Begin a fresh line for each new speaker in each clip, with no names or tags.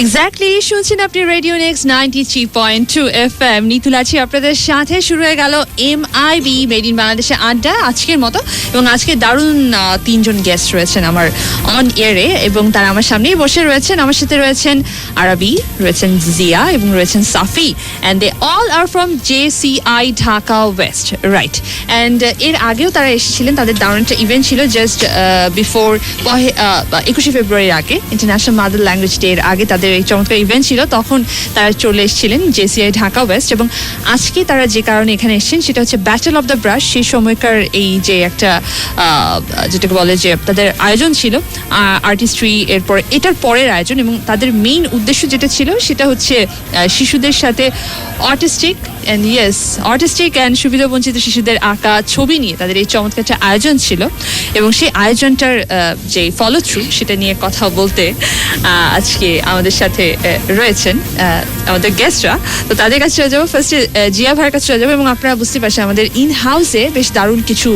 Exactly শুনছেন আপনি radio next 93.2 FM। নিতুল আছি আপনাদের সাথে। শুরু হয়ে গেল MIB মেড ইন বাংলাদেশে আড্ডা আজকের মতো, এবং আজকে দারুণ তিনজন গেস্ট রয়েছেন আমার অন এয়ারে, এবং তারা আমার সামনেই বসে রয়েছেন। আমার সাথে রয়েছেন আরবি, রয়েছেন জিয়া এবং রয়েছেন Safi, and they all are from JCI Dhaka west, right. And এর আগেও তারা এসেছিলেন, তাদের দারুণ একটা ইভেন্ট ছিল জাস্ট বিফোর 21শে ফেব্রুয়ারির আগে, ইন্টারন্যাশনাল মাদার ল্যাঙ্গুয়েজ ডে এর আগে তাদের এই চমৎকার ইভেন্ট ছিল। তখন তারা চলে এসেছিলেন JCI ঢাকা ওয়েস্ট, এবং আজকে তারা যে কারণে এখানে এসেছেন সেটা হচ্ছে ব্যাটল অফ দ্য ব্রাশ। সেই সময়কার এই যে একটা যেটাকে বলে যে তাদের আয়োজন ছিল আর্টিস্ট্রি, এরপর এটার পরের আয়োজন, এবং তাদের মেইন উদ্দেশ্য যেটা ছিল সেটা হচ্ছে শিশুদের সাথে অটিস্টিক অ্যান্ড সুবিধাবঞ্চিত শিশুদের আঁকা ছবি নিয়ে তাদের এই চমৎকার একটা আয়োজন ছিল। এবং সেই আয়োজনটার যে ফলো থ্রু সেটা নিয়ে কথা বলতে আজকে আমাদের সাথে রয়েছেন আমাদের গেস্টরা। তো তাদের কাছে চলে যাবো, ফার্স্টে জিয়া ভাইয়ের কাছে চলে যাবো। এবং আপনারা বুঝতে পারছেন আমাদের ইন হাউসে বেশ দারুণ কিছু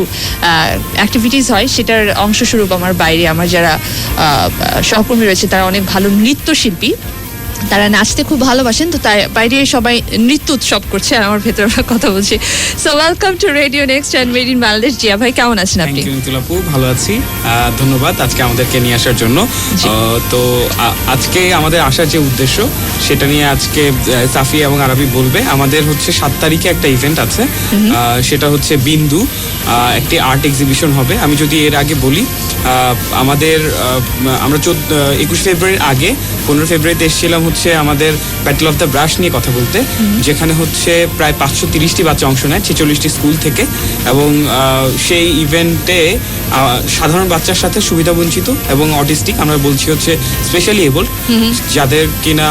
অ্যাক্টিভিটিস হয়, সেটার অংশস্বরূপ আমার বাইরে আমার যারা সহকর্মী রয়েছে তারা অনেক ভালো নৃত্যশিল্পী, তারা নাচতে খুব ভালোবাসেন। তো তাই বাইরে সবাই নৃত্য উৎসব করছে আর আমার ভেতরে কথা বলছি। So welcome to radio next and made in Bangladesh. Zia ভাই কেমন আছেন আপনি?
আপু ভালো আছি, ধন্যবাদ আজকে আমাদেরকে নিয়ে আসার জন্য। তো আজকে আমাদের আসার যে উদ্দেশ্য সেটা নিয়ে আজকে সাফি এবং আরবি বলবে। আমাদের হচ্ছে 7 তারিখে একটা ইভেন্ট আছে, সেটা হচ্ছে বিন্দু, একটি আর্ট এক্সিবিশন হবে। আমি যদি এর আগে বলি, আমরা 21 ফেব্রুয়ারির আগে 15 ফেব্রুয়ারিতে এসেছিলাম হচ্ছে আমাদের ব্যাটল অফ দ্য ব্রাশ নিয়ে কথা বলতে, যেখানে হচ্ছে প্রায় 530টি বাচ্চা অংশ নেয় 46টি স্কুল থেকে। এবং সেই ইভেন্টে সাধারণ বাচ্চার সাথে সুবিধাবঞ্চিত এবং অটিস্টিক, আমরা বলছি হচ্ছে স্পেশালি এবল, যাদের কিনা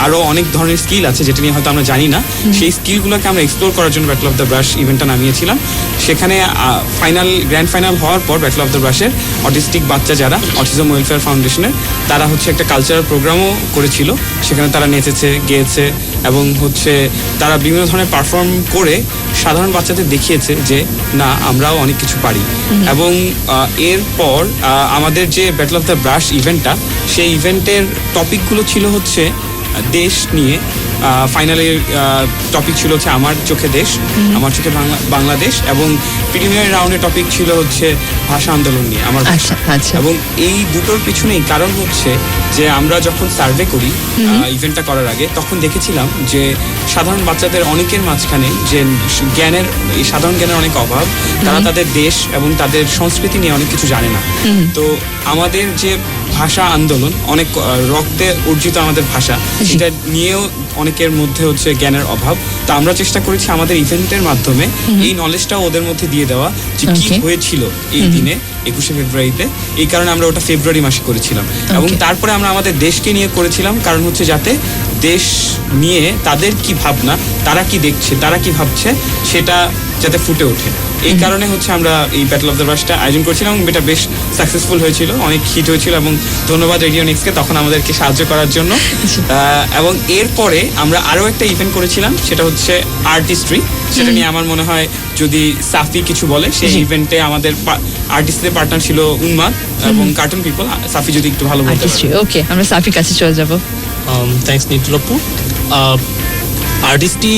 আরও অনেক ধরনের স্কিল আছে যেটা নিয়ে হয়তো আমরা জানি না, সেই স্কিলগুলোকে আমরা এক্সপ্লোর করার জন্য ব্যাটল অফ দ্য ব্রাশ ইভেন্টটা নামিয়েছিলাম। সেখানে গ্র্যান্ড ফাইনাল হওয়ার পর ব্যাটল অফ দ্য ব্রাশের অটিস্টিক বাচ্চা যারা অটিজম ওয়েলফেয়ার ফাউন্ডেশনের, তারা হচ্ছে একটা কালচারাল প্রোগ্রামও করেছিল। সেখানে তারা নেচেছে, গেয়েছে, এবং হচ্ছে তারা বিভিন্ন ধরনের পারফর্ম করে সাধারণ বাচ্চাদের দেখিয়েছে যে না, আমরাও অনেক কিছু পারি। এবং এরপর আমাদের যে ব্যাটল অফ দ্য ব্রাশ ইভেন্টটা, সেই ইভেন্টের টপিকগুলো ছিল হচ্ছে দেশ নিয়ে। ফাইনালের টপিক ছিল হচ্ছে আমার চোখে দেশ, আমার চোখে বাংলাদেশ, এবং প্রিলিমিনারি রাউন্ডের টপিক ছিল হচ্ছে ভাষা আন্দোলন নিয়ে আমার ভাষা। এবং এই দুটোর পিছনেই কারণ হচ্ছে যে আমরা যখন সার্ভে করি ইভেন্টটা করার আগে, তখন দেখেছিলাম যে সাধারণ বাচ্চাদের অনেকের মাঝখানে যে সাধারণ জ্ঞানের অনেক অভাব, তারা তাদের দেশ এবং তাদের সংস্কৃতি নিয়ে অনেক কিছু জানে না। তো আমাদের যে ভাষা আন্দোলন, অনেক রক্তে অর্জিত আমাদের ভাষা, সেটা নিয়েও অনেকের মধ্যে হচ্ছে জ্ঞানের অভাব। তো আমরা চেষ্টা করেছি আমাদের ইভেন্টের মাধ্যমে এই নলেজটাও ওদের মধ্যে দিয়ে দেওয়া, যে কি হয়েছিল এই দিনে 21শে ফেব্রুয়ারিতে। এই কারণে আমরা ওটা ফেব্রুয়ারি মাসে করেছিলাম। এবং তারপরে আমরা আমাদের দেশকে নিয়ে করেছিলাম, কারণ হচ্ছে যাতে দেশ নিয়ে তাদের কি ভাবনা, তারা কি দেখছে, তারা কি ভাবছে, সেটা যাতে ফুটে ওঠে। এই কারণে হচ্ছে আমরা এই ব্যাটল অফ দ্য ব্রাশটা আয়োজন করেছিলাম, এবং এটা বেশ সাকসেসফুল হয়েছিল, অনেক হিট হয়েছিল। এবং ধন্যবাদ রেডিও নেক্সটকে তখন আমাদেরকে সাহায্য করার জন্য। এবং এরপরে আমরা আরও একটা ইভেন্ট করেছিলাম, সেটা হচ্ছে আর্টিস্ট্রি। সেটা নিয়ে আমার মনে হয় যদি সাফি কিছু বলে। সেই ইভেন্টে আমাদের আর্টিস্টদের পার্টনার ছিল উন্মাদ এবং কার্টুন পিপল। সাফি যদি একটু ভালো বলতে পারে।
ওকে, আমরা সাফির কাছে চলে যাব।
থ্যাঙ্কস নিতুল আপু। আর্টিস্ট্রি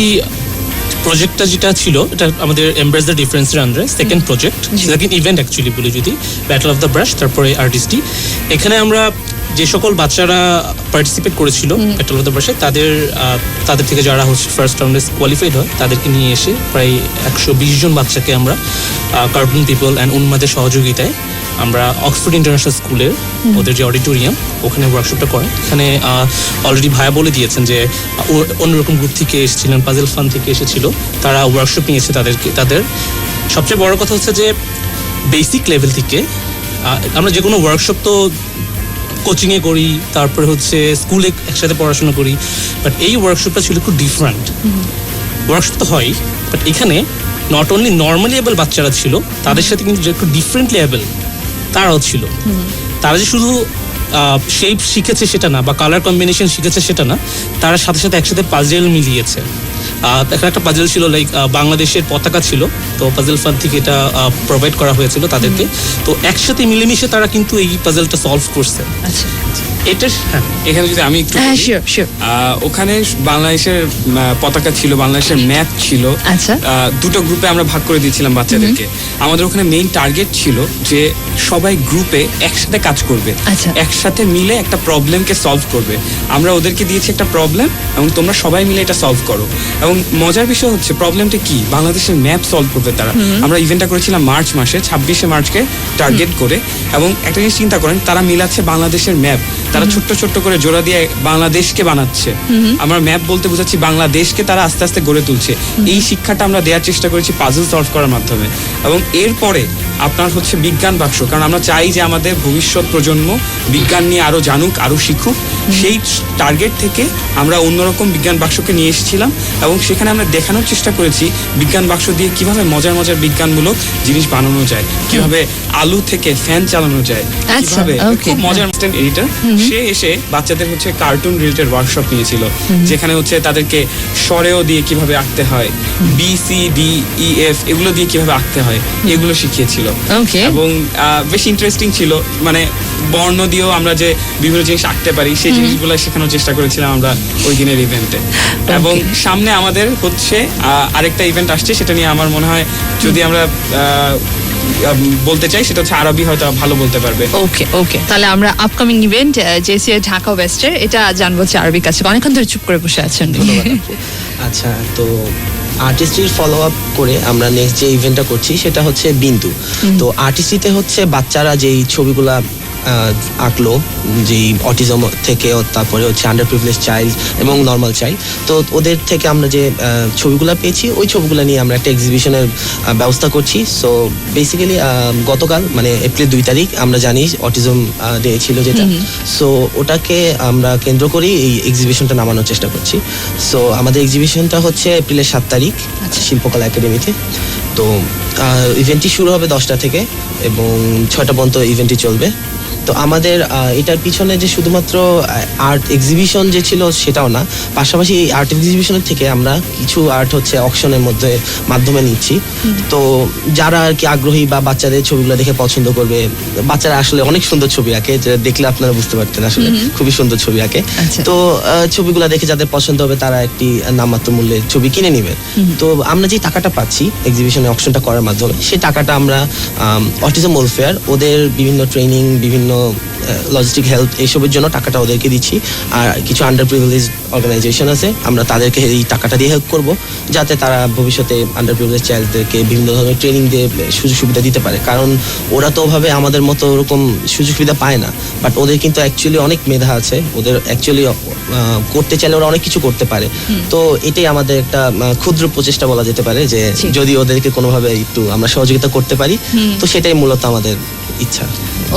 প্রজেক্টটা যেটা ছিল, এটা আমাদের এমব্রেস দ্য ডিফারেন্সের আন্ডারে second project, second event actually বলি যদি, ব্যাটল অফ দ্য ব্রাশ, তারপরে আর্টিস্ট্রি। এখানে আমরা যে সকল বাচ্চারা পার্টিসিপেট করেছিল ব্যাটল অফ দ্য ব্রাশে, তাদের থেকে যারা হচ্ছে ফার্স্ট রাউন্ডে কোয়ালিফাইড হয়, তাদেরকে নিয়ে এসে প্রায় 120 জন বাচ্চাকে আমরা কার্টুন পিপল অ্যান্ড উন্মাদের সহযোগিতায় আমরা অক্সফোর্ড ইন্টারন্যাশনাল স্কুলের ওদের যে অডিটোরিয়াম, ওখানে ওয়ার্কশপটা করেন। এখানে অলরেডি ভাইয়া বলে দিয়েছেন যে অন্যরকম গ্রুপ থেকে এসেছিলেন, পাজেল ফান থেকে এসেছিল, তারা ওয়ার্কশপ নিয়েছে তাদের সবচেয়ে বড় কথা হচ্ছে যে বেসিক লেভেল থেকে আমরা যে কোনো ওয়ার্কশপ তো কোচিংয়ে করি, তারপরে হচ্ছে স্কুলে একসাথে পড়াশোনা করি, বাট এই ওয়ার্কশপটা ছিল একটু ডিফারেন্ট। ওয়ার্কশপ তো হয়, বাট এখানে নট অনলি নর্মালি এবেল বাচ্চারা ছিল, তাদের সাথে কিন্তু যে একটু ডিফারেন্টলি এবেল তারাও ছিল। তারা যে শুধু শেপ শিখেছে সেটা না, বা কালার কম্বিনেশন শিখেছে সেটা না, তারা সাথে সাথে একসাথে পাজেল মিলিয়েছে। এখানে একটা পাজেল ছিল লাইক বাংলাদেশের পতাকা ছিল, তো পাজেল ফান্ড থেকে এটা প্রোভাইড করা হয়েছিল তাদেরকে। তো একসাথে মিলেমিশে তারা কিন্তু এই পাজেলটা সলভ করছে। এটা
এখানে যদি আমি একটু
হ্যাঁ
বলি,
শিওর
ওখানে বাংলাদেশের পতাকা ছিল, বাংলাদেশের ম্যাপ ছিল।
আচ্ছা।
দুটো গ্রুপে আমরা ভাগ করে দিয়েছিলাম বাচ্চাদেরকে। আমাদের ওখানে মেইন টার্গেট ছিল যে সবাই গ্রুপে একসাথে কাজ করবে,
আচ্ছা।
একসাথে মিলে একটা প্রবলেমকে সলভ করবে। আমরা ওদেরকে দিয়েছি একটা প্রবলেম এবং তোমরা সবাই মিলে এটা সলভ করো। এবং মজার বিষয় হচ্ছে প্রবলেমটা কি, বাংলাদেশের ম্যাপ সলভ করবে তারা। আমরা ইভেন্টটা করেছিলাম মার্চ মাসে, 26শে মার্চকে টার্গেট করে। এবং একটা জিনিস চিন্তা করেন, তারা মিলাচ্ছে বাংলাদেশের ম্যাপ, তারা ছোট্ট ছোট্ট করে জোড়া দিয়ে বাংলাদেশকে বানাচ্ছে। আমরা ম্যাপ বলতে বোঝাচ্ছি বাংলাদেশকে তারা আস্তে আস্তে গড়ে তুলছে। এই শিক্ষাটা আমরা দেওয়ার চেষ্টা করেছি পাজল সলভ করার মাধ্যমে। এবং এরপরে আপনার হচ্ছে বিজ্ঞান বাক্স, কারণ আমরা চাই যে আমাদের ভবিষ্যৎ প্রজন্ম বিজ্ঞান নিয়ে আরো জানুক, আরো শিখুক। সেই টার্গেট থেকে আমরা অন্যরকম বিজ্ঞান বাক্সকে নিয়ে এসেছিলাম এবং সেখানে আমরা দেখানোর চেষ্টা করেছি বিজ্ঞান বাক্স দিয়ে কিভাবে মজার মজার বিজ্ঞানমূলক জিনিস বানানো যায়, কিভাবে আলু থেকে ফ্যান চালানো যায়, কিভাবে। খুব মজার এডিটর সে এসে বাচ্চাদের হচ্ছে কার্টুন রিলেটেড ওয়ার্কশপ নিয়েছিল, যেখানে হচ্ছে তাদেরকে স্বরেও দিয়ে কিভাবে আঁকতে হয়, BCDEF এগুলো দিয়ে কিভাবে আঁকতে হয় এগুলো শিখিয়েছিল। এবং বেশ ইন্টারেস্টিং ছিল, মানে বর্ণ দিয়েও আমরা যে বিভিন্ন জিনিস আঁকতে পারি সেই জিনিসগুলো শেখানোর চেষ্টা করেছিলাম আমরা ওই দিনের ইভেন্টে। এবং সামনে আমাদের হচ্ছে আরেকটা ইভেন্ট আসছে, সেটা নিয়ে আমার মনে হয় যদি আমরা বলতে চাই সেটা হচ্ছে আরবি হয়তো ভালো বলতে পারবে।
ওকে তাহলে আমরা আপকামিং ইভেন্ট JCI ঢাকা ওয়েস্টের এটা জানবো হচ্ছে আরবির কাছে। অনেকক্ষণ ধরে চুপ করে বসে আছেন।
আচ্ছা, তো আর্টিস্ট্রির ফলো আপ করে আমরা নেক্সট যে ইভেন্টটা করছি সেটা হচ্ছে বিন্দু। তো আর্টিস্ট্রিতে হচ্ছে বাচ্চারা যেই ছবিগুলা আঁকলো, যেই অটিজম থেকে, তারপরে হচ্ছে আন্ডার প্রিভিলেজ চাইল্ড এবং নর্মাল চাইল্ড, তো ওদের থেকে আমরা যে ছবিগুলো পেয়েছি ওই ছবিগুলো নিয়ে আমরা একটা এক্সিবিশনের ব্যবস্থা করছি। সো বেসিক্যালি গতকাল মানে এপ্রিল 2 তারিখ আমরা জানি অটিজম ডে ছিল যেটা, সো ওটাকে আমরা কেন্দ্র করেই এই এক্সিবিশনটা নামানোর চেষ্টা করছি। সো আমাদের এক্সিবিশনটা হচ্ছে এপ্রিলের 7 তারিখ শিল্পকলা একাডেমিতে। তো ইভেন্টটি শুরু হবে 10টা থেকে এবং 6টা পর্যন্ত ইভেন্টটি চলবে। তো আমাদের এটার পিছনে যে শুধুমাত্র আর্ট এক্সিবিশন যে ছিল সেটাও না, পাশাপাশি এই আর্ট এক্সিবিশনের থেকে আমরা কিছু আর্ট হচ্ছে অকশনের মাধ্যমে নিচ্ছি। তো যারা আর কি আগ্রহী বা বাচ্চাদের ছবিগুলো দেখে পছন্দ করবে, বাচ্চারা আসলে অনেক সুন্দর ছবি আঁকে, যেটা দেখলে আপনারা বুঝতে পারতেন আসলে খুবই সুন্দর ছবি আঁকে। তো ছবিগুলো দেখে যাদের পছন্দ হবে তারা একটি নামমাত্র মূল্যে ছবি কিনে নেবেন। তো আমরা যে টাকাটা পাচ্ছি এক্সিবিশনে অকশনটা করার মাধ্যমে, সেই টাকাটা আমরা অটিজম ওয়েলফেয়ার, ওদের বিভিন্ন ট্রেনিং, বিভিন্ন লজিস্টিক হেল্প এইসবের জন্য টাকাটা ওদেরকে দিচ্ছি। আর কিছু আন্ডার প্রিভিলেজ অর্গানাইজেশন আছে, আমরা তাদেরকে এই টাকাটা দিয়ে হেল্প করব যাতে তারা ভবিষ্যতে আন্ডার প্রিভিলেজ চাইল্ডদেরকে বিভিন্ন ধরনের ট্রেনিং দিয়ে সুযোগ সুবিধা দিতে পারে। কারণ ওরা তো ওভাবে আমাদের মতো ওরকম সুযোগ সুবিধা পায় না, বাট ওদের কিন্তু অ্যাকচুয়ালি অনেক মেধা আছে, ওদের অ্যাকচুয়ালি করতে চাইলে ওরা অনেক কিছু করতে পারে। তো এটাই আমাদের একটা ক্ষুদ্র প্রচেষ্টা বলা যেতে পারে, যে যদি ওদেরকে কোনোভাবে একটু আমরা সহযোগিতা করতে পারি, তো সেটাই মূলত আমাদের ইচ্ছা।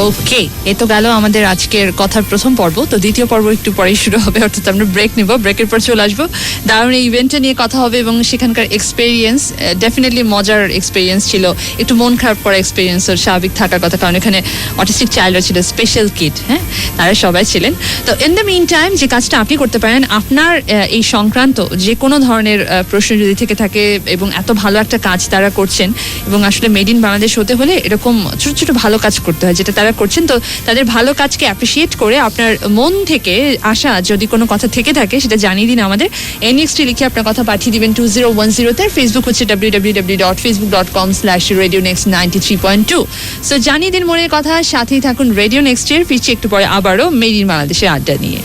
ওকে, এ তো গেল আমাদের আজকের কথার প্রথম পর্ব। তো দ্বিতীয় পর্ব একটু পরেই শুরু হবে, অর্থাৎ আমরা ব্রেক নিব, ব্রেকের পর চলে আসবো, দারুণ এই ইভেন্টটা নিয়ে কথা হবে এবং সেখানকার এক্সপেরিয়েন্স ডেফিনেটলি মজার এক্সপেরিয়েন্স ছিল, একটু মন খারাপ করা এক্সপেরিয়েন্স ওর স্বাভাবিক থাকার কথা, কারণ এখানে অটিস্টিক চাইল্ডও ছিল, স্পেশাল কিড, হ্যাঁ তারা সবাই ছিলেন। তো ইন দ্য মিন টাইম যে কাজটা আপনি করতে পারেন, আপনার এই সংক্রান্ত যে কোনো ধরনের প্রশ্ন যদি থেকে থাকে এবং এত ভালো একটা কাজ তারা করছেন, এবং আসলে মেড ইন বাংলাদেশ হতে হলে এরকম ছোট ছোট ভালো কাজ করতে হয় যেটা তারা করছেন। তো তাদের ভালো কাজকে অ্যাপ্রিসিয়েট করে আপনার মন থেকে আসা যদি কোনো কথা থেকে থাকে সেটা জানিয়ে দিন আমাদের। NXT লিখে আপনার কথা পাঠিয়ে দিবেন 2010-তে। ফেসবুক হচ্ছে www.facebook.com/radionext93.2। সো জানিয়ে দিন মনের কথা, সাথেই থাকুন রেডিও নেক্সটের। ফিরছি একটু পরে আবারও মেড ইন বাংলাদেশের আড্ডা নিয়ে।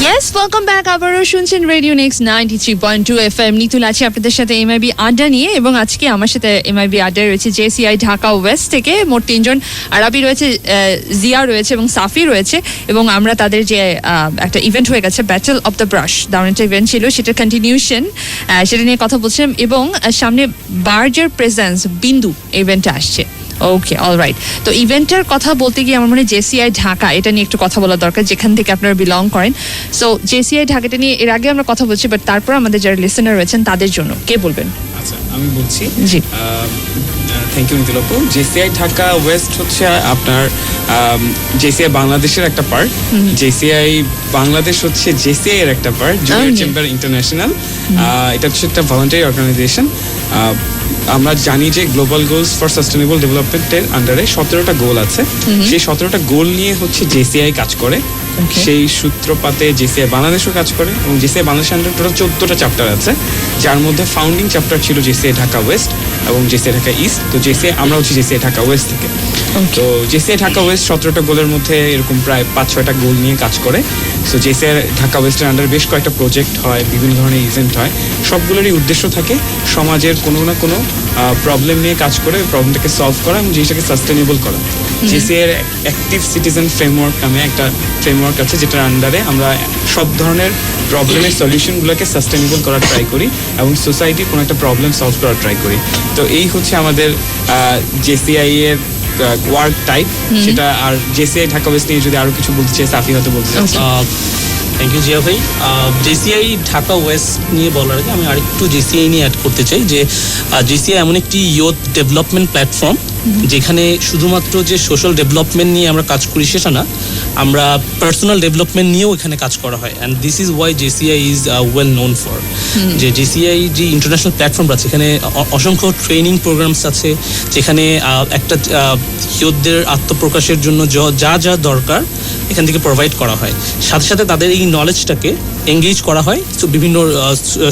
Yes, welcome back. আবারও শুনছেন রেডিও নেক্সট 93.2 FM। নিতুল আছি আপনাদের সাথে MIB আড্ডা নিয়ে, এবং আজকে আমার সাথে MIB আড্ডায় রয়েছে JCI ঢাকা ওয়েস্ট থেকে মোট 3 জন। আরবি রয়েছে, জিয়া রয়েছে এবং সাফি রয়েছে, এবং আমরা তাদের যে একটা ইভেন্ট হয়ে গেছে ব্যাটল অফ দ্য ব্রাশ, দারুণ একটা ইভেন্ট ছিল, সেটার কন্টিনিউশন, সেটা নিয়ে কথা বলছিলাম। এবং সামনে বার্জের প্রেজেন্স বিন্দু ইভেন্টটা আসছে। ওকে, অলরাইট। তো ইভেন্টের কথা বলতে গিয়ে আমার মনে হয় JCI ঢাকা এটা নিয়ে একটু কথা বলা দরকার, যেখান থেকে আপনারা বিলং করেন। সো JCI ঢাকাটা নিয়ে এর আগে আমরা কথা বলছি, বাট তারপর আমাদের যারা লিসেনার রয়েছেন তাদের জন্য কে বলবেন?
আচ্ছা আমি বলছি
জি।
থ্যাংক ইউ নিতুল আপু। জেসিআই ঢাকা ওয়েস্ট হচ্ছে আপনার জেসিআই বাংলাদেশের একটা পার্ট, জেসিআই বাংলাদেশ হচ্ছে জেসিআই এর একটা পার্ট, জুনিয়র চেম্বার ইন্টারন্যাশনাল। এটা হচ্ছে একটা ভলান্টারি অর্গানাইজেশন। আমরা জানি যে গ্লোবাল গোলস ফর সাস্টেনেবল ডেভেলপমেন্টের আন্ডারে 17টা গোল আছে। সেই 17টা গোল নিয়ে হচ্ছে জেসিআই কাজ করে। সেই সূত্রপাতে জেসিআই বাংলাদেশও কাজ করে এবং জেসিআই বাংলাদেশের আন্ডারে টোটাল 14টা চ্যাপ্টার আছে, যার মধ্যে ফাউন্ডিং চ্যাপ্টার ছিল জেসিআই ঢাকা ওয়েস্ট এবং জেসিআই ঢাকা ইস্ট। তো জেসিআই আমরা হচ্ছে জেসিআই ঢাকা ওয়েস্ট থেকে। তো জেসিআই ঢাকা ওয়েস্ট 17টা গোলের মধ্যে এরকম প্রায় 5-6টা গোল নিয়ে কাজ করে। সো জেসিআই ঢাকা ওয়েস্টের আন্ডারে বেশ কয়েকটা প্রজেক্ট হয়, বিভিন্ন ধরনের ইভেন্ট হয়। সবগুলোরই উদ্দেশ্য থাকে সমাজের কোনো না কোনো প্রবলেম নিয়ে কাজ করে, প্রবলেমটাকে সলভ করা এবং জিনিসটাকে সাস্টেনেবল করা। জেসিআইয়ের অ্যাক্টিভ সিটিজেন ফ্রেমওয়ার্ক নামে একটা ফ্রেমওয়ার্ক আছে, যেটার আন্ডারে আমরা সব ধরনের প্রবলেমের সলিউশনগুলোকে সাস্টেনেবল করার ট্রাই করি এবং সোসাইটির কোনো একটা প্রবলেম সলভ করার ট্রাই করি। তো এই হচ্ছে আমাদের জেসিআই এর ওয়ার্ক টাইপ সেটা। আর জেসিআই ঢাকা ওয়েস্ট নিয়ে যদি আরো কিছু বলতে চাই, সাফি হয়তো বলতে চাচ্ছি।
থ্যাংক ইউ জিয়া ভাই। জেসিআই ঢাকা ওয়েস্ট নিয়ে বলার আগে আমি আরেকটু জেসিআই নিয়ে অ্যাড করতে চাই যে জেসিআই এমন একটি ইয়ুথ ডেভেলপমেন্ট প্ল্যাটফর্ম যেখানে শুধুমাত্র যে সোশ্যাল ডেভেলপমেন্ট নিয়ে আমরা কাজ করি সেটা না, আমরা পার্সোনাল ডেভেলপমেন্ট নিয়েও এখানে কাজ করা হয়। And this is Y JCI is well known for. যে জেসিআই যে ইন্টারন্যাশনাল প্ল্যাটফর্ম আছে, এখানে অসংখ্য ট্রেনিং প্রোগ্রামস আছে, যেখানে একটা ইয়ুথদের আত্মপ্রকাশের জন্য যা যা দরকার এখান থেকে প্রোভাইড করা হয়। সাথে সাথে তাদের এই নলেজটাকে এঙ্গেজ করা হয় বিভিন্ন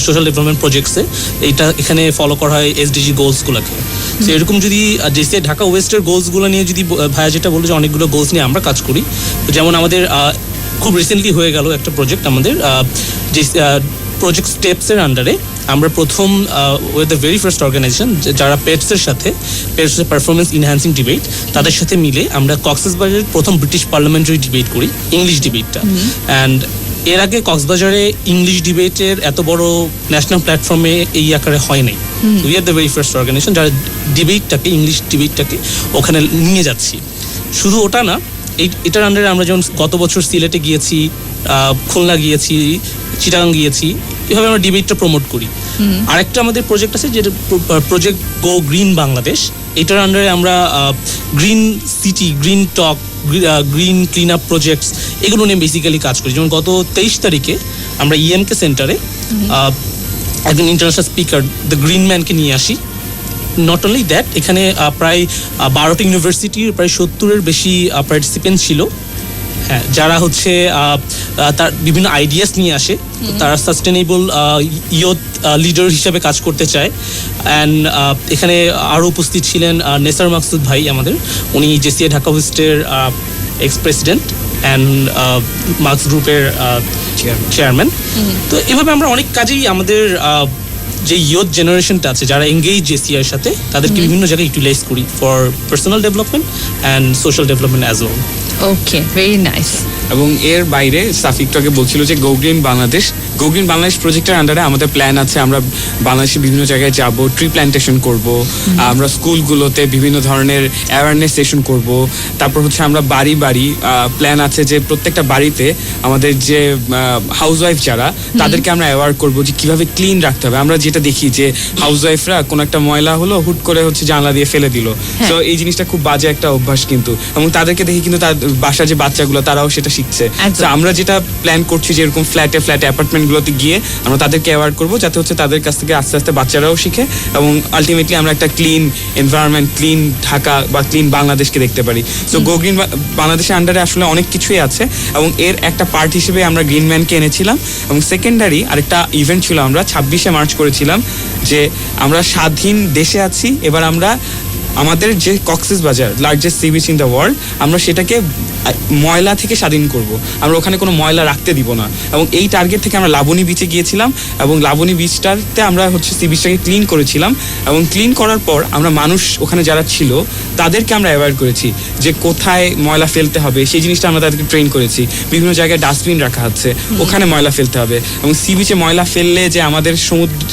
সোশ্যাল ডেভেলপমেন্ট প্রজেক্টসে। এইটা এখানে ফলো করা হয় এসডিজি গোলসগুলোকে। তো এরকম যদি জেসিআই ঢাকা ওয়েস্টের গোলসগুলো নিয়ে যদি ভাইয়া যেটা বললো যে অনেকগুলো গোলস নিয়ে আমরা কাজ করি, যেমন আমাদের খুব রিসেন্টলি হয়ে গেল একটা প্রজেক্ট আমাদের যে প্রজেক্ট স্টেপসের আন্ডারে আমরা প্রথম with the very first organisation যারা পেটসের পারফরমেন্স ইনহ্যান্সিং ডিবেট, তাদের সাথে মিলে আমরা কক্সবাজারের প্রথম ব্রিটিশ পার্লামেন্টারি ডিবেট করি, ইংলিশ ডিবেটটা। অ্যান্ড এর আগে কক্সবাজারে ইংলিশ ডিবেটের এত বড় ন্যাশনাল প্ল্যাটফর্মে এই আকারে হয় নাই। We are the very first organisation যারা ডিবেটটাকে, ইংলিশ ডিবেটটাকে ওখানে নিয়ে যাচ্ছি। শুধু ওটা না, এটার আন্ডারে আমরা যেমন গত বছর সিলেটে গিয়েছি, খুলনা গিয়েছি, চিটাগাং গিয়েছি, এভাবে আমরা ডিবেটটা প্রমোট করি। আরেকটা আমাদের প্রজেক্ট আছে যেটা প্রজেক্ট গো গ্রিন বাংলাদেশ। এটার আন্ডারে আমরা গ্রিন সিটি, গ্রিন টক, গ্রিন ক্লিন আপ প্রজেক্টস এগুলো নিয়ে বেসিক্যালি কাজ করি। যেমন গত 23 তারিখে আমরা ইএমকে সেন্টারে একজন ইন্টারন্যাশনাল স্পিকার দ্য গ্রিন ম্যানকে নিয়ে আসি। নট অনলি দ্যাট, এখানে প্রায় 12টি ইউনিভার্সিটির প্রায় 70-এর বেশি পার্টিসিপেন্ট ছিল, হ্যাঁ, যারা হচ্ছে তার বিভিন্ন আইডিয়াস নিয়ে আসে। তারা সাস্টেনেবল ইয়ুথ লিডার হিসাবে কাজ করতে চায়। অ্যান্ড এখানে আরও উপস্থিত ছিলেন নেসার মাকসুদ ভাই আমাদের, উনি জেসিআই ঢাকা ওয়েস্টের এক্স প্রেসিডেন্ট অ্যান্ড মার্কস গ্রুপের চেয়ারম্যান। তো এভাবে আমরা অনেক কাজেই আমাদের যে ইয়ুথ জেনারেশনটা আছে যারা এঙ্গেজ জেসিআইয়ের সাথে, তাদেরকে বিভিন্ন জায়গায় ইউটিলাইজ করি for personal development and social development as well.
Okay, very nice.
এবং এর বাইরে সাফিকটাকে বলছিল যে গো গ্রিন বাংলাদেশ প্রজেক্টের আন্ডারে আমাদের প্ল্যান আছে, আমরা বাংলাদেশের বিভিন্ন জায়গায় যাব, ট্রি প্ল্যান্টেশন করব, আমরা স্কুলগুলোতে বিভিন্ন ধরনের অ্যাওয়ারনেস সেশন করব। তারপর হচ্ছে আমরা বাড়ি বাড়ি প্ল্যান আছে যে প্রত্যেকটা বাড়িতে আমাদের যে হাউসওয়াইফ যারা, তাদেরকে আমরা অ্যাওয়ার করব যে কিভাবে ক্লিন রাখতে হবে। আমরা যেটা দেখি যে হাউসওয়াইফরা কোনো একটা ময়লা হলো হুট করে হচ্ছে জানলা দিয়ে ফেলে দিল। তো এই জিনিসটা খুব বাজে একটা অভ্যাস কিন্তু, এবং তাদেরকে দেখি কিন্তু তার বাসার যে বাচ্চাগুলো তারাও সেটা শিখছে। তো আমরা যেটা প্ল্যান করছি যে এরকম ফ্ল্যাটে অ্যাপার্টমেন্টগুলোতে গিয়ে আমরা তাদেরকে অ্যাওয়ার করবো, যাতে হচ্ছে তাদের কাছ থেকে আস্তে আস্তে বাচ্চারাও শিখে এবং আলটিমেটলি আমরা একটা ক্লিন এনভায়রনমেন্ট, ক্লিন ঢাকা বা ক্লিন বাংলাদেশকে দেখতে পারি। সো গো গ্রিন বাংলাদেশের আন্ডারে আসলে অনেক কিছুই আছে এবং এর একটা পার্ট হিসেবে আমরা গ্রিন ম্যানকে এনেছিলাম। এবং সেকেন্ডারি আরেকটা ইভেন্ট ছিল, আমরা 26শে মার্চ করেছিলাম যে আমরা স্বাধীন দেশে আছি, এবার আমরা আমাদের যে Cox's Bazar largest sea beach in the world, আমরা সেটাকে ময়লা থেকে স্বাধীন করব। আমরা ওখানে কোনো ময়লা রাখতে দিব না। এবং এই টার্গেট থেকে আমরা লাবণী বিচে গিয়েছিলাম এবং লাবণী বিচটাতে আমরা হচ্ছে সি বিচটাকে ক্লিন করেছিলাম। এবং ক্লিন করার পর আমরা মানুষ ওখানে যারা ছিল তাদেরকে আমরা অ্যাভয়েড করেছি যে কোথায় ময়লা ফেলতে হবে, সেই জিনিসটা আমরা তাদেরকে ট্রেন করেছি। বিভিন্ন জায়গায় ডাস্টবিন রাখা আছে, ওখানে ময়লা ফেলতে হবে। এবং সি বিচে ময়লা ফেললে যে আমাদের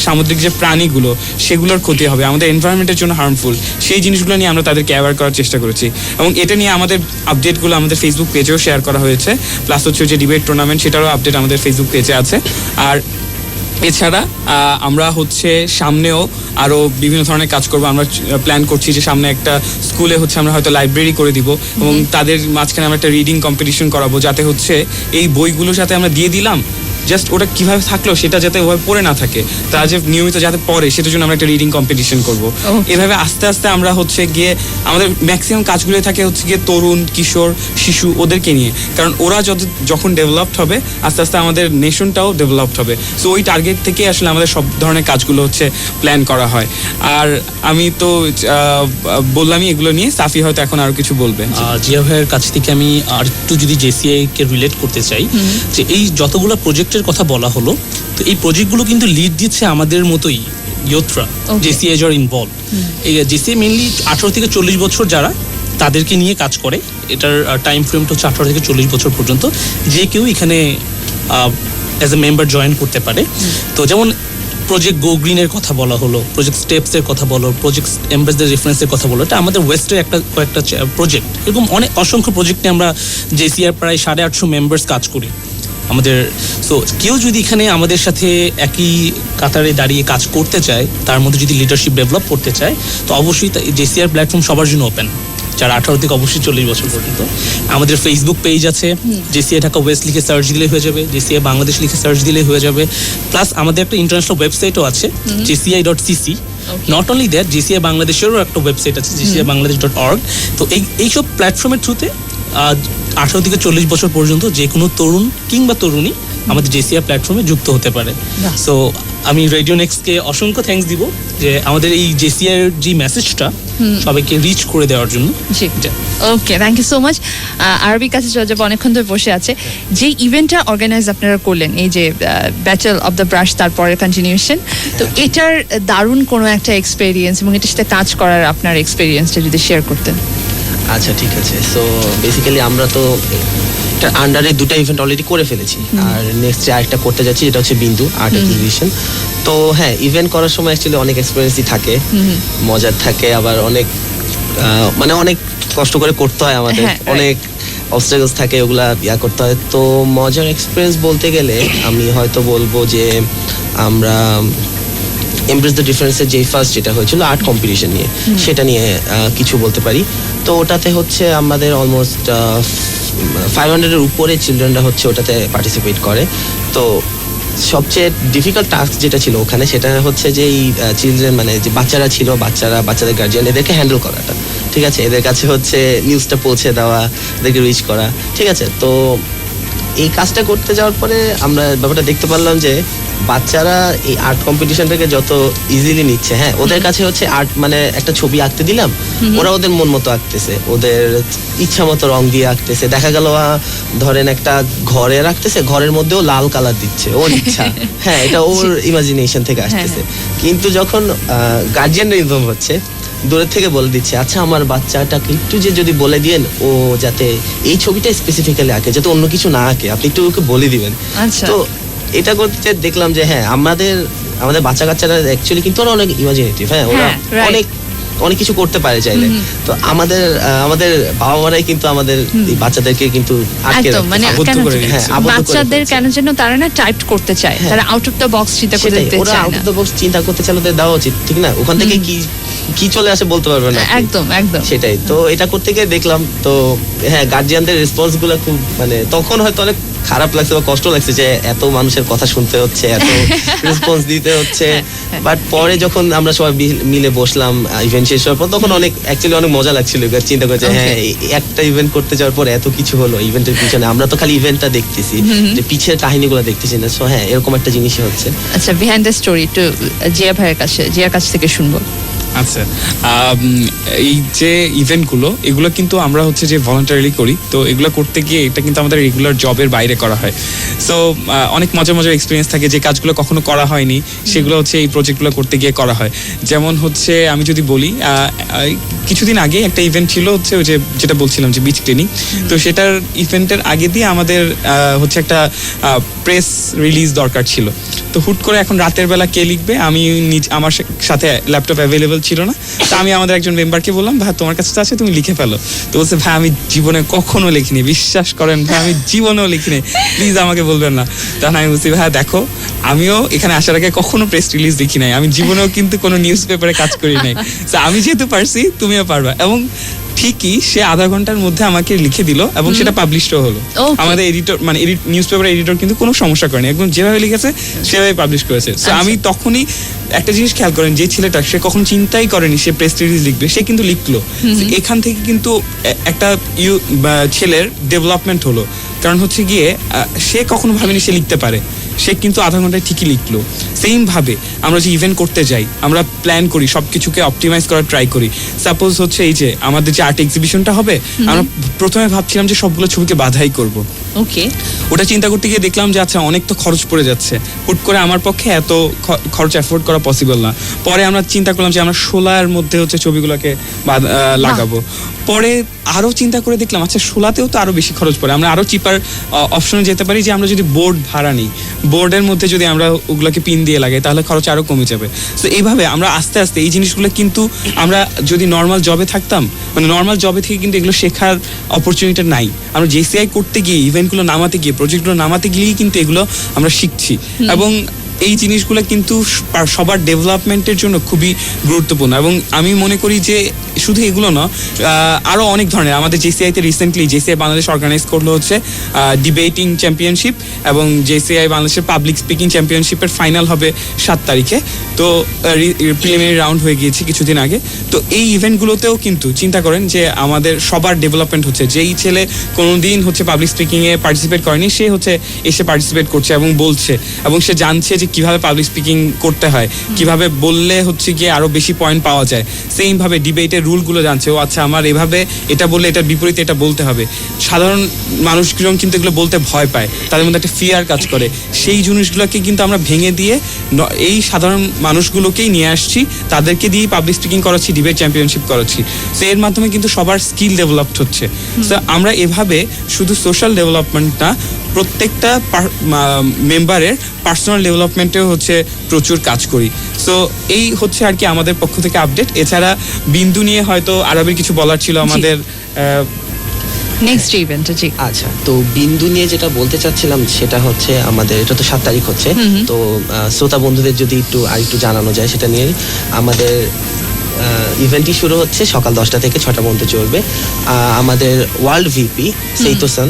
সামুদ্রিক যে প্রাণীগুলো সেগুলোর ক্ষতি হবে, আমাদের এনভায়রনমেন্টের জন্য হার্মফুল, সেই জিনিসগুলো নিয়ে আমরা তাদেরকে অ্যাওয়ার করার চেষ্টা করেছি। এবং এটা নিয়ে আমাদের আপডেটগুলো আমাদের ফেসবুক পেজেও শেয়ার করা হয়েছে, প্লাস হচ্ছে যে ডিবেট টুর্নামেন্ট সেটারও আপডেট আমাদের ফেসবুক পেজে আছে। আর এছাড়া আমরা হচ্ছে সামনেও আরো বিভিন্ন ধরনের কাজ করব। আমরা প্ল্যান করছি যে সামনে একটা স্কুলে হচ্ছে আমরা হয়তো লাইব্রেরি করে দিব এবং তাদের মাঝখানে আমরা একটা রিডিং কম্পিটিশন করাবো, যাতে হচ্ছে এই বইগুলোর সাথে আমরা দিয়ে দিলাম, জাস্ট ওটা কিভাবে থাকলো সেটা যাতে ওভাবে পড়ে না থাকে, তারা যে নিয়মিত যাতে পড়ে সেটার জন্য আমরা একটা রিডিং কম্পিটিশন করবো। এভাবে আস্তে আস্তে আমরা হচ্ছে গিয়ে আমাদের ম্যাক্সিমাম কাজগুলো থাকে হচ্ছে গিয়ে তরুণ, কিশোর, শিশু ওদেরকে নিয়ে, কারণ ওরা যখন ডেভেলপড হবে আস্তে আস্তে আমাদের নেশনটাও ডেভেলপড হবে। সো ওই টার্গেট থেকে আসলে আমাদের সব ধরনের কাজগুলো হচ্ছে প্ল্যান করা হয়। আর আমি তো বললামই এগুলো নিয়ে, সাফি হয়তো এখন আরো কিছু বলবে।
জিয়া ভাইয়ের কাছ থেকে আমি আর একটু যদি জেসিআই কে রিলেট করতে চাই, যে এই যতগুলো প্রজেক্টের কথা বলা হলো, তো এই প্রজেক্টগুলো কিন্তু লিড দিচ্ছে আমাদের মতোই ইয়ুথরা, জেসিআই যারা ইনভলভ। এই জেসিআই মেইনলি 18 থেকে 40 বছর যারা, তাদেরকে নিয়ে কাজ করে। এটার টাইম ফ্রেমটা হচ্ছে 18 থেকে 40 বছর পর্যন্ত যে কেউ এখানে অ্যাজ এ মেম্বার জয়েন করতে পারে। তো যেমন প্রজেক্ট গো গ্রিনের কথা বলা হলো, প্রজেক্ট স্টেপসের কথা বলো, প্রজেক্ট এমব্রেস দ্য রেফারেন্সের কথা বলো, এটা আমাদের ওয়েস্টের কয়েকটা প্রজেক্ট। এরকম অসংখ্য প্রজেক্ট নিয়ে আমরা জেসিআর প্রায় 850 মেম্বার্স কাজ করি আমাদের। সো কেউ যদি এখানে আমাদের সাথে একই কাতারে দাঁড়িয়ে কাজ করতে চায়, তার মধ্যে যদি লিডারশিপ ডেভেলপ করতে চায়, তো অবশ্যই জেসিআর প্ল্যাটফর্ম সবার জন্য ওপেন, যারা 18 থেকে অবশ্যই 40 বছর পর্যন্ত। আমাদের ফেসবুক পেজ আছে, জেসিআই ঢাকা ওয়েস্ট লিখে সার্চ দিলে হয়ে যাবে, জেসিআই বাংলাদেশ লিখে সার্চ দিলে হয়ে যাবে। প্লাস আমাদের একটা ইন্টারন্যাশনাল ওয়েবসাইটও আছে, jci.cc। Not only that, JCI বাংলাদেশেরও একটা ওয়েবসাইট আছে, jci.bangladesh.org। তো এইসব প্ল্যাটফর্মের থ্রুতে 18 থেকে 40 বছর পর্যন্ত যে কোনো তরুণ কিংবা তরুণী আমাদের জেসিআই প্ল্যাটফর্মে যুক্ত হতে পারে। সো আমি রেডিও নেক্সটকে অসংখ্য থ্যাঙ্কস দিব যে আমাদের এই জেসিআই এর যে মেসেজটা সবাইকে রিচ করে দেওয়ার জন্য।
Okay, thank you so much. আরবির কাছে চলে যাবো, অনেকক্ষণ ধরে বসে আছে। যে ইভেন্টটা অর্গানাইজ আপনারা করলেন, এই যে ব্যাটল অফ দ্য ব্রাশ, তারপরে কন্টিনিউশন, তো এটার দারুণ কোনো একটা এক্সপেরিয়েন্স এবং এটার সাথে কাজ করার আপনার এক্সপেরিয়েন্সটা যদি শেয়ার করতেন।
আচ্ছা, ঠিক আছে। সো বেসিক্যালি আমরা তো এটার আন্ডারে 2টা ইভেন্ট অলরেডি করে ফেলেছি, আর নেক্সট আরেকটা করতে যাচ্ছি, যেটা হচ্ছে বিন্দু আর্ট এক্সিবিশন। তো হ্যাঁ, ইভেন্ট করার সময় অ্যাকচুয়ালি অনেক এক্সপিরিয়েন্সই থাকে, মজার থাকে, আবার অনেক মানে অনেক কষ্ট করে করতে হয় আমাদের, অনেক অবস্টাকলস থাকে, ওগুলা করতে হয়। তো মজার এক্সপিরিয়েন্স বলতে গেলে আমি হয়তো বলবো যে আমরা এমব্রেস দ্য ডিফারেন্সের যে ফার্স্ট যেটা হয়েছিল আর্ট কম্পিটিশন নিয়ে, সেটা নিয়ে কিছু বলতে পারি। তো ওটাতে হচ্ছে আমাদের অলমোস্ট 500-এর উপরে চিলড্রেনরা হচ্ছে ওটাতে পার্টিসিপেট করে। তো সবচেয়ে ডিফিকাল্ট টাস্ক যেটা ছিল ওখানে, সেটা হচ্ছে যে এই চিলড্রেন মানে যে বাচ্চারা ছিল, বাচ্চাদের গার্জিয়ান, এদেরকে হ্যান্ডেল করাটা, ঠিক আছে, এদের কাছে হচ্ছে নিউজটা পৌঁছে দেওয়া, এদেরকে রিচ করা, ঠিক আছে। তো এই কাজটা করতে যাওয়ার পরে আমরা ব্যাপারটা দেখতে পারলাম যে বাচ্চারা এই আর্ট কম্পিটিশনটাকে যত ইজিলি নিচ্ছে, হ্যাঁ, ওদের কাছে হচ্ছে আর্ট মানে একটা ছবি আঁকতে দিলাম, ওরা ওদের মন মতো আঁকতেছে, ওদের ইচ্ছা মতো রং দিয়ে আঁকতেছে। দেখা গেল ধরেন একটা ঘরে রাখতেছে, ঘরের মধ্যেও লাল কালার দিচ্ছে, ওর ইচ্ছা, হ্যাঁ, এটা ওর ইমাজিনেশন থেকে আসতেছে। কিন্তু যখন গার্জিয়ানরা ইনভলভ হচ্ছে, দূরের থেকে বলে দিচ্ছে, আচ্ছা আমার বাচ্চাটাকে একটু যদি বলে দিয়েন ও যাতে এই ছবিটা স্পেসিফিক্যালি আঁকে, যাতে অন্য কিছু না আঁকে, আপনি একটু ওকে বলে দিবেন। তো এটা করতে দেখলাম যে হ্যাঁ, আমাদের বাচ্চা কাচ্চারা অ্যাকচুয়ালি কিন্তু ওরা অনেক ইমাজিনেটিভ, হ্যাঁ, ওরা অনেক কিছু করতে পারে চাইলে। তো আমাদের বাবা মারাই কিন্তু আমাদের এই বাচ্চাদেরকে কিন্তু আটকে রাখে,
মানে বাচ্চাদের কেন যেন তারা না টাইপ করতে চায়, তারা আউট অফ দ্য বক্স চিন্তা করতে চায় না।
ওরা আউট অফ দ্য বক্স চিন্তা করতে চাইলে ওদের দেওয়া উচিত, ঠিক না? ওখান থেকে কি চলে আসে বলতে পারবে না,
একদম
সেটাই। তো এটা করতে গিয়ে দেখলাম, তো হ্যাঁ, গার্জিয়ানদের রেসপন্স গুলো খুব মানে তখন হয়তো অনেক খারাপ লাগছে বা কষ্ট লাগছে যে এত মানুষের কথা শুনতে হচ্ছে, এত রেসপন্স দিতে হচ্ছে। বাট পরে যখন আমরা সবাই মিলে বসলাম ইভেন্ট শেষ হওয়ার পর, তখন অনেক মজা লাগছিল, চিন্তা করছে হ্যাঁ, একটা ইভেন্ট করতে যাওয়ার পর এত কিছু হলো ইভেন্টের পিছনে, আমরা তো খালি ইভেন্টটা দেখতেছি, যে পিছের কাহিনীগুলো দেখতেছি না। সো হ্যাঁ, এরকম একটা জিনিসই হচ্ছে।
আচ্ছা, বিহাইন্ড দ্য স্টোরি একটু জিয়ার কাছ থেকে শুনবো।
আচ্ছা, এই যে ইভেন্টগুলো, এগুলো কিন্তু আমরা হচ্ছে যে ভলান্টারিলি করি, তো এগুলো করতে গিয়ে এটা কিন্তু আমাদের রেগুলার জবের বাইরে করা হয়। সো অনেক মজার এক্সপিরিয়েন্স থাকে, যে কাজগুলো কখনো করা হয়নি সেগুলো হচ্ছে এই প্রজেক্টগুলো করতে গিয়ে করা হয়। যেমন হচ্ছে আমি যদি বলি, কিছুদিন আগে একটা ইভেন্ট ছিল হচ্ছে ওই যেটা বলছিলাম যে বিচ ক্লিনিং, তো সেটার ইভেন্টের আগে দিয়ে আমাদের হচ্ছে একটা প্রেস রিলিজ দরকার ছিল। তো হুট করে এখন রাতের বেলা কে লিখবে, আমি আমার সাথে ল্যাপটপ অ্যাভেলেবল ছিল না। তো আমি আমাদের একজন মেম্বারকে বললাম, ভাই তোমার কাছে তো আছে, তুমি লিখে ফেলো। তো বলছে, ভাই আমি জীবনে কখনো লিখিনি, বিশ্বাস করেন ভাই, আমি জীবনেও লিখিনি, প্লিজ আমাকে বলবেন না। তখন আমি বলছি, ভাই দেখো আমিও এখানে আসার আগে কখনো প্রেস রিলিজ দেখি নাই, আমি জীবনেও কিন্তু কোনো নিউজ পেপারে কাজ করি নাই, তো আমি যেহেতু পারছি তুমিও পারবা। এবং ঠিকই সে আধা ঘন্টার মধ্যে আমাকে লিখে দিল এবং সেটা পাবলিশও হলো।
Okay.
আমাদের এডিটর মানে নিউজ পেপার এডিটর কিন্তু কোনো সমস্যা করেনি, একদম যেভাবে লিখেছে সেভাবে পাবলিশ করেছে। তো আমি তখনই একটা জিনিস খেয়াল করেন, যে ছেলেটা সে কখন চিন্তাই করেনি সে প্রেস রিলিজ লিখবে, সে কিন্তু লিখলো। এখান থেকে কিন্তু একটা ছেলের ডেভেলপমেন্ট হলো, কারণ হচ্ছে গিয়ে সে কখনো ভাবেনি সে লিখতে পারে, সে কিন্তু আধা ঘন্টায় ঠিকই লিখলো। সেম ভাবে আমরা যে ইভেন্ট করতে যাই, আমরা প্ল্যান করি, সবকিছুকে অপটিমাইজ করার ট্রাই করি। সাপোজ হচ্ছে এই যে আমাদের যে আর্ট এক্সিবিশনটা হবে, আমরা প্রথমে ভাবছিলাম যে সবগুলো ছবিকে বাধাই করব।
ওকে,
ওটা চিন্তা করতে গিয়ে দেখলাম যে আচ্ছা অনেক তো খরচ পড়ে যাচ্ছে, হুট করে আমার পক্ষে এত খরচ অ্যাফোর্ড করা পসিবল না। পরে আমরা চিন্তা করলাম যে আমরা 16 মধ্যে হচ্ছে ছবিগুলোকে লাগাবো। পরে আরো চিন্তা করে দেখলাম আচ্ছা 16তেও তো আরো বেশি খরচ পড়ে, আমরা আরো চিপার অপশনে যেতে পারি, যে আমরা যদি বোর্ড ভাড়া নিই, বোর্ডের মধ্যে যদি আমরা ওগুলোকে পিন দিয়ে লাগাই তাহলে খরচ আরো কমে যাবে। তো এইভাবে আমরা আস্তে আস্তে এই জিনিসগুলো কিন্তু আমরা যদি নর্মাল জবে থাকতাম, মানে নর্মাল জবে থেকে কিন্তু এগুলো শেখার অপরচুনিটি নাই। আমরা জেসিআই করতে গিয়ে, ইভেন্টগুলো নামাতে গিয়ে, প্রজেক্টগুলো নামাতে গিয়েই কিন্তু এগুলো আমরা শিখছি। এবং এই জিনিসগুলো কিন্তু সবার ডেভেলপমেন্টের জন্য খুবই গুরুত্বপূর্ণ। এবং আমি মনে করি যে শুধু এগুলো না, আরো অনেক ধরনের আমাদের জেসিআইতে রিসেন্টলি জেসিআই বাংলাদেশ অর্গানাইজ করলো হচ্ছে ডিবেটিং চ্যাম্পিয়নশিপ, এবং জেসিআই বাংলাদেশের পাবলিক স্পিকিং চ্যাম্পিয়নশিপের ফাইনাল হবে 7 তারিখে। তো প্রিলিমিনারি রাউন্ড হয়ে গিয়েছে কিছুদিন আগে। তো এই ইভেন্টগুলোতেও কিন্তু চিন্তা করেন যে আমাদের সবার ডেভেলপমেন্ট হচ্ছে। যেই ছেলে কোনোদিন হচ্ছে পাবলিক স্পিকিংয়ে পার্টিসিপেট করেনি, সে হচ্ছে এসে পার্টিসিপেট করছে এবং বলছে, এবং সে জানছে যে কিভাবে পাবলিক স্পিকিং করতে হয়, কিভাবে বললে হচ্ছে গিয়ে আরো বেশি পয়েন্ট পাওয়া যায়। সেম ভাবে ডিবেটের রুলগুলো জানছে, ও আচ্ছা আমার এভাবে এটা বললে এটার বিপরীতে এটা বলতে হবে। সাধারণ মানুষজন কিন্তু এগুলো বলতে ভয় পায়, তাদের মধ্যে একটা ফিয়ার কাজ করে। সেই জিনিসগুলোকে কিন্তু আমরা ভেঙে দিয়ে এই সাধারণ মানুষগুলোকেই নিয়ে আসছি, তাদেরকে দিয়েই পাবলিক স্পিকিং করাচ্ছি, ডিবেট চ্যাম্পিয়নশিপ করাচ্ছি। তো এর মাধ্যমে কিন্তু সবার স্কিল ডেভেলপড হচ্ছে। তো আমরা এভাবে শুধু সোশ্যাল ডেভেলপমেন্ট না, প্রত্যেকটা মেম্বারের পার্সোনাল ডেভেলপমেন্টেও হচ্ছে প্রচুর কাজ করি। সো এই হচ্ছে আর কি আমাদের পক্ষ থেকে আপডেট। এছাড়া বিন্দু নিয়ে হয়তো আরবের কিছু বলার ছিল আমাদের
নেক্সট ইভেন্ট। জি
আচ্ছা, তো বিন্দু নিয়ে যেটা বলতে চাচ্ছিলাম সেটা হচ্ছে আমাদের এটা তো 7 তারিখ হচ্ছে। তো শ্রোতা বন্ধুদের যদি একটু জানানো যায় সেটা নিয়ে। আমাদের ইভেন্টটি শুরু হচ্ছে সকাল 10টা থেকে 6টা পর্যন্ত চলবে। আমাদের ওয়ার্ল্ড ভিপি সেইতোসান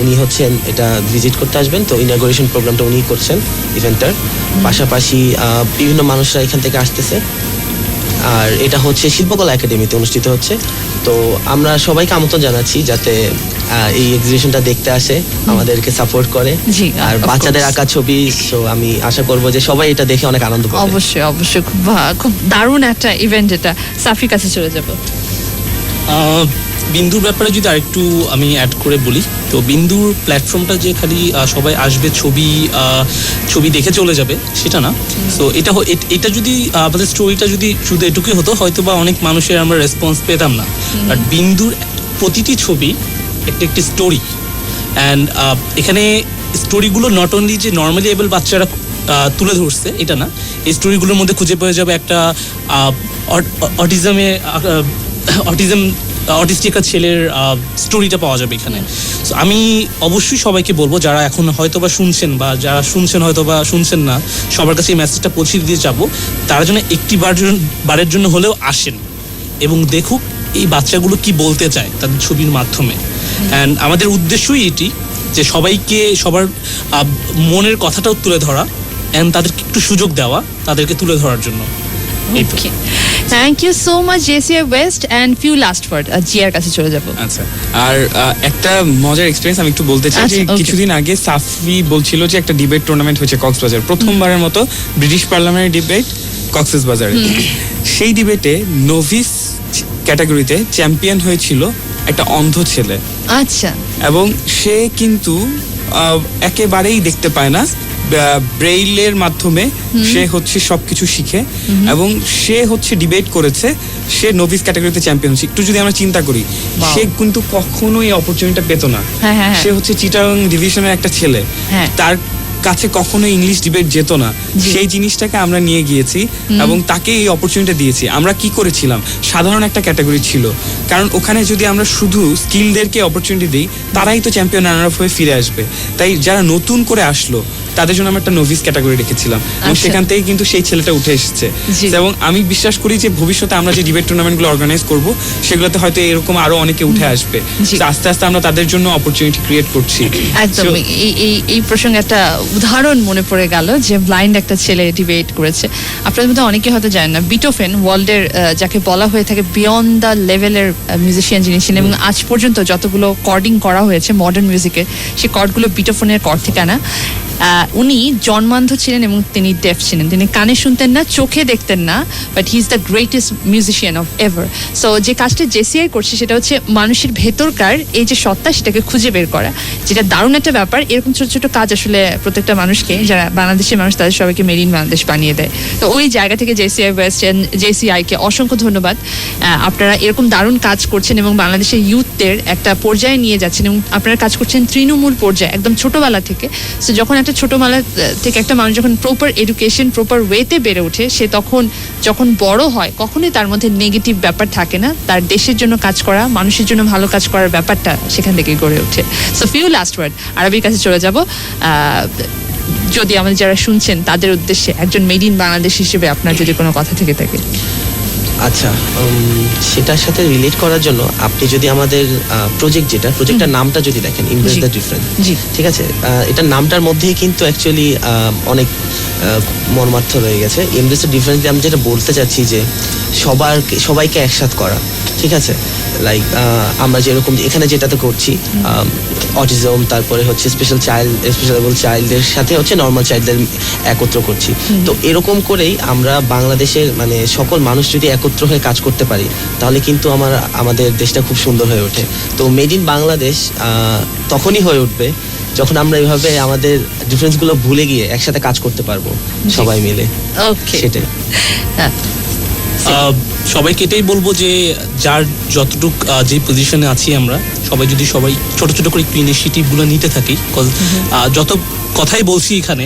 উনি হচ্ছেন এটা ভিজিট করতে আসবেন। তো ইনঅগ্রেশন প্রোগ্রামটা উনি করছেন ইভেন্টটার। পাশাপাশি বিভিন্ন মানুষরা এখান থেকে আসতেছে। আর এটা হচ্ছে শিল্পকলা একাডেমিতে অনুষ্ঠিত হচ্ছে। তো আমরা সবাইকে আমন্ত্রণ জানাচ্ছি যাতে এই এক্সিবিশনটা দেখতে আসে, আমাদেরকে সাপোর্ট করে। আর বাচ্চাদের আঁকা ছবি, তো আমি আশা করব যে সবাই এটা দেখে অনেক আনন্দ পাবে।
অবশ্যই অবশ্যই, খুব দারুণ একটা ইভেন্ট। এটা সাফির কাছে চলে যাব।
বিন্দুর ব্যাপারে যদি আরেকটু আমি অ্যাড করে বলি, তো বিন্দুর প্ল্যাটফর্মটা যে খালি সবাই আসবে ছবি দেখে চলে যাবে সেটা না। সো এটা যদি আমাদের স্টোরিটা যদি শুধু এটুকুই হতো, হয়তো বা অনেক মানুষের আমরা রেসপন্স পেতাম না। বাট বিন্দুর প্রতিটি ছবি একটি স্টোরি। অ্যান্ড এখানে স্টোরিগুলো নট অনলি যে নর্মালি এবল বাচ্চারা তুলে ধরছে এটা না, এই স্টোরিগুলোর মধ্যে খুঁজে পাওয়া যাবে একটা অটিস্টিক ছেলের স্টোরিটা পাওয়া যাবে এখানে। সো আমি অবশ্যই সবাইকে বলবো, যারা এখন হয়তো বা শুনছেন বা যারা শুনছেন হয়তো বা শুনছেন না, সবার কাছে এই মেসেজটা পৌঁছে দিতে যাবো, তারা যেন একটি বারের জন্য হলেও আসেন এবং দেখুক এই বাচ্চাগুলো কি বলতে চায় তাদের ছবির মাধ্যমে। অ্যান্ড আমাদের উদ্দেশ্যই এটি যে সবাইকে সবার মনের কথাটাও তুলে ধরা, অ্যান্ড তাদেরকে একটু সুযোগ দেওয়া তাদেরকে তুলে ধরার জন্য।
Okay, thank you so much JCI west. And few last word জিয়ার কাছে চলে যাব।
আচ্ছা, আর একটা মজার এক্সপেরিয়েন্স আমি একটু বলতে চাই। যে কিছুদিন আগে সাফি বলছিল যে একটা ডিবেট টুর্নামেন্ট হয়েছে কক্সবাজার, প্রথমবারের মতো ব্রিটিশ পার্লামেন্টের ডিবেট কক্সবাজারে। সেই ডিবেটে নোভিস ক্যাটাগরিতে চ্যাম্পিয়ন হয়েছিল একটা অন্ধ ছেলে।
আচ্ছা,
এবং সে কিন্তু একেবারেই দেখতে পায় না, ব্রেইলের মাধ্যমে সে হচ্ছে সবকিছু শিখে, এবং সে হচ্ছে ডিবেট করেছে, সে নোভিস ক্যাটাগরিতে চ্যাম্পিয়ন হচ্ছে। একটু যদি আমরা চিন্তা করি, সে কিন্তু কখনোই অপরচুনিটি পেত না। সে হচ্ছে চিটাগং ডিভিশনের একটা ছেলে, তার কাছে কখনো ইংলিশ ডিবেট যেত না, সেই জিনিসটাকে আমরা নিয়ে গিয়েছি এবং তাকে এই অপরচুনিটি দিয়েছি। আমরা কি করেছিলাম, সাধারণ একটা ক্যাটাগরি ছিল, কারণ ওখানে যদি আমরা শুধু স্কিলদেরকে অপরচুনিটি দিই তারাই তো চ্যাম্পিয়ন রানার আপ হয়ে ফিরে আসবে। তাই যারা নতুন করে আসলো তাদের জন্য আমরা একটা নোভিস ক্যাটাগরি রেখেছিলাম এবং সেখান থেকে কিন্তু সেই ছেলেটা উঠে এসেছে। এবং আমি বিশ্বাস করি যে ভবিষ্যতে আমরা যে ডিবেট টুর্নামেন্টগুলো অর্গানাইজ করব সেগুলোতে হয়তো এরকম আরো অনেকে উঠে আসবে। আস্তে আস্তে আমরা তাদের জন্য অপরচুনিটি ক্রিয়েট করছি।
একদম এই প্রসঙ্গে একটা উদাহরণ মনে পড়ে গেল যে ব্লাইন্ড একটা ছেলে ডিবেট করেছে। আপনাদের মধ্যে অনেকে হয়তো জানেন না, বিটোফেন ওয়ার্ল্ডের যাকে বলা হয়ে থাকে বিয়ন্ড দ্য লেভেলের মিউজিশিয়ান যিনি ছিলেন, এবং আজ পর্যন্ত যতগুলো কর্ডিং করা হয়েছে মডার্ন মিউজিকের সেই কর্ডগুলো বিটোফেনের কর্ড থেকে আনা। উনি জন্মান্ধ ছিলেন এবং তিনি ডেফ ছিলেন, তিনি কানে শুনতেন না, চোখে দেখতেন না, but he is the greatest musician of ever. So যে কাজটা জেসিআই করছে সেটা হচ্ছে মানুষের ভেতরকার এই যে সত্তা সেটাকে খুঁজে বের করা, যেটা দারুণ একটা ব্যাপার। এরকম ছোট ছোট কাজ আসলে প্রত্যেকটা মানুষকে, যারা বাংলাদেশের মানুষ তাদের সবাইকে মেড ইন বাংলাদেশ বানিয়ে দেয়। তো ওই জায়গা থেকে জেসিআই ওয়েস্ট অ্যান্ড জেসিআইকে অসংখ্য ধন্যবাদ। আপনারা এরকম দারুণ কাজ করছেন এবং বাংলাদেশের ইউথদের একটা পর্যায়ে নিয়ে যাচ্ছেন, এবং আপনারা কাজ করছেন তৃণমূল পর্যায়ে একদম ছোটবেলা থেকে। সো যখন একটা ছোটবেলা থেকে একটা মানুষ যখন প্রপার এডুকেশন প্রপার ওয়েতে বেড়ে ওঠে, সে তখন যখন বড় হয় কখনোই তার মধ্যে নেগেটিভ ব্যাপার থাকে না। তার দেশের জন্য কাজ করা, মানুষের জন্য ভালো কাজ করার ব্যাপারটা সেখান থেকে গড়ে ওঠে। সো ফিউ লাস্ট ওয়ার্ড আরবির কাছে চলে যাব। যদি আমাদের যারা শুনছেন তাদের উদ্দেশ্যে একজন মেড ইন বাংলাদেশ হিসেবে আপনার যদি কোনো কথা থেকে থাকে।
আচ্ছা, সেটার সাথে রিলেট করার জন্য আপনি যদি আমাদের প্রজেক্টটার নামটা যদি দেখেন, ইমপ্রেস দ্য ডিফারেন্ট, ঠিক আছে, এটার নামটার মধ্যেই কিন্তু অ্যাকচুয়ালি অনেক মর্মার্থ রয়ে গেছে। ইমপ্রেস দ্য ডিফারেন্ট আমি যেটা বলতে চাচ্ছি যে সবাইকে একসাথ করা, ঠিক আছে। লাইক আমরা যেরকম এখানে যেটাতে করছি অটিজম, তারপরে হচ্ছে স্পেশাল চাইল্ডের সাথে হচ্ছে নর্মাল চাইল্ডদের একত্র করছি। তো এরকম করেই আমরা বাংলাদেশের মানে সকল মানুষ যদি একত্র হয়ে কাজ করতে পারি তাহলে কিন্তু আমাদের দেশটা খুব সুন্দর হয়ে ওঠে। তো মেড ইন বাংলাদেশ তখনই হয়ে উঠবে যখন আমরা এইভাবে আমাদের ডিফারেন্সগুলো ভুলে গিয়ে একসাথে কাজ করতে পারবো সবাই মিলে। সেটাই
সবাইকে এটাই বলবো যে যার যতটুক যে পজিশনে আছি আমরা সবাই ছোট ছোট করে একটু ইনিশিয়েটিভগুলো নিতে থাকি। যত কথাই বলছি এখানে,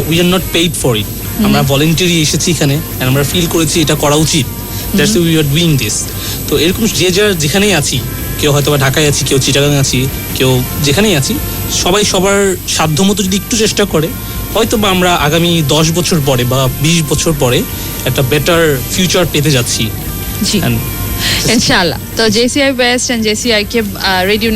we are not paid for it, আমরা ভলেন্টারি এসেছি এখানে, আমরা ফিল করেছি এটা করা উচিত, that's we are doing this. তো এরকম যে যার যেখানেই আছি, কেউ হয়তো বা ঢাকায় আছি, কেউ চিটাগাং আছি, কেউ যেখানেই আছি, সবাই সবার সাধ্যমতো যদি একটু চেষ্টা করে, হয়তো বা আমরা আগামী 10 বছর পরে বা 20 বছর পরে একটা বেটার ফিউচার পেতে যাচ্ছি ইনশাআল্লাহ।
তো জেসিআই ওয়েস্ট এন্ড জেসিআই কে রেডিও